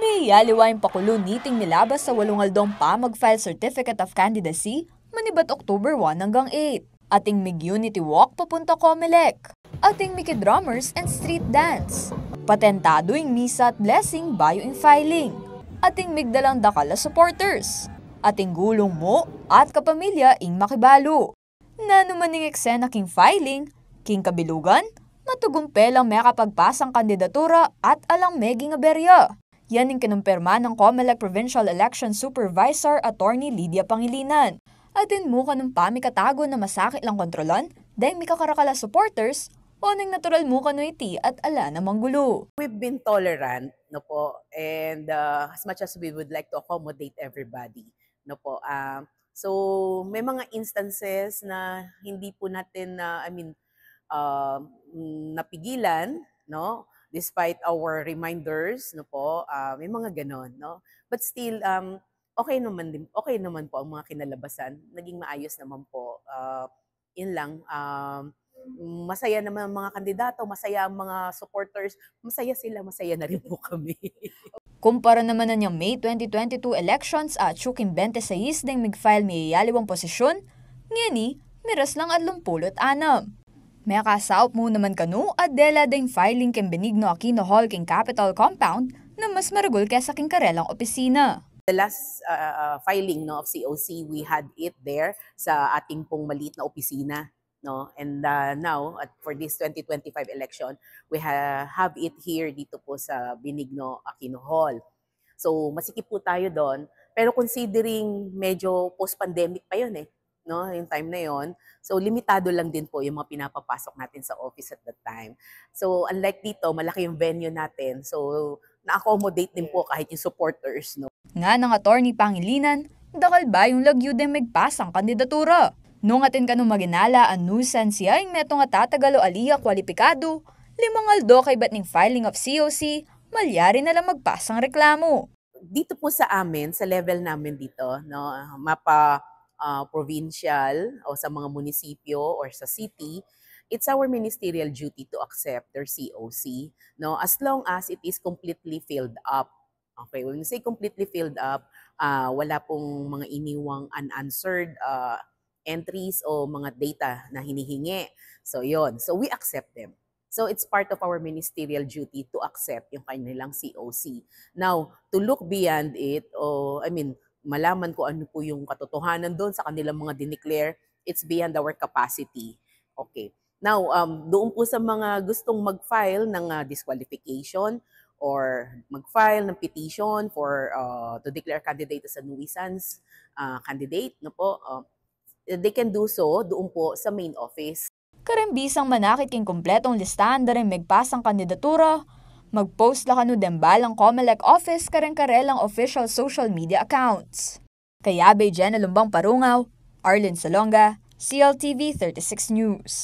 May yaliwaing pakulo niting nilabas sa walungaldong pa mag-file Certificate of Candidacy manibat October 1 hanggang 8. Ating mig-unity walk papunta Comelec. Ating miki-drummers and street dance. Patentadoing misa at blessing bayo in filing. Ating migdalang dakal na supporters. Ating gulong mo at kapamilya ing makibalo. Nanumaning eksena king filing, king kabilugan, matugumpelang may kapagpasang kandidatura at alang meging aberya. Yan ang kinumpirma ng Comelec Provincial Election Supervisor Attorney Lydia Pangilinan. Atin mo ka ng pamikatago na masakit lang kontrolan, dahil may kakarakala supporters, o nang natural mo ka no iti at ala na manggulo. We've been tolerant, no po, and as much as we would like to accommodate everybody, no po. So may mga instances na hindi po natin napigilan, no? Despite our reminders, no po, may mga ganon, no? But still, okay naman po ang mga kinalabasan. Naging maayos naman po. Yun lang. Masaya naman ang mga kandidato, masaya ang mga supporters, masaya sila, masaya na rin po kami. Kumpara naman na niyang May 2022 elections at Chukim 26 ding mig-file may yaliwang posisyon, ngani, miras lang at 26. May kasaop mo naman kanu at dela ding filing king Benigno Aquino Hall king Capitol Compound na mas maragol kesa king karelang opisina. The last filing of COC, we had it there sa ating pong maliit na opisina. No, and now for this 2025 election, we have it here dito po sa Benigno Aquino Hall. So masikip po tayo doon, pero considering medyo post-pandemic pa yun no, yung time na yon. So limitado lang din po yung mga pinapapasok natin sa office at that time. So unlike dito, malaki yung venue natin. So na-accommodate din po kahit yung supporters, no. Nga ng Attorney Pangilinan, dakal ba yung lagyo din magpasang kandidatura? Nung atin ka nung maginala ang nuisance siya yung meto nga tatagalo aliya kwalipikado, 5 kay bat ning filing of COC, malyari na lang magpasang reklamo. Dito po sa amin, sa level namin dito, no, mapa provincial o sa mga munisipyo or sa city, it's our ministerial duty to accept their COC, no, as long as it is completely filled up. Okay, when we say completely filled up, wala pong mga iniwang unanswered entries o mga data na hinihingi. So yon. So we accept them. So it's part of our ministerial duty to accept yung kanilang COC. Now, to look beyond it, malaman ko ano po yung katotohanan doon sa kanilang mga dineclare, it's beyond our capacity. Okay. Now, doon po sa mga gustong mag-file ng disqualification or mag-file ng petition for to declare candidate as a nuisance candidate, no po, they can do so doon po sa main office. Karembisang manakit king kompletong listahan da rin magpasang kandidatura, mag-post la kanu dembalang Comelec office kareng-karelang official social media accounts. Kaya bay Jenna Lumbang Parungaw, Arlen Salonga, CLTV 36 News.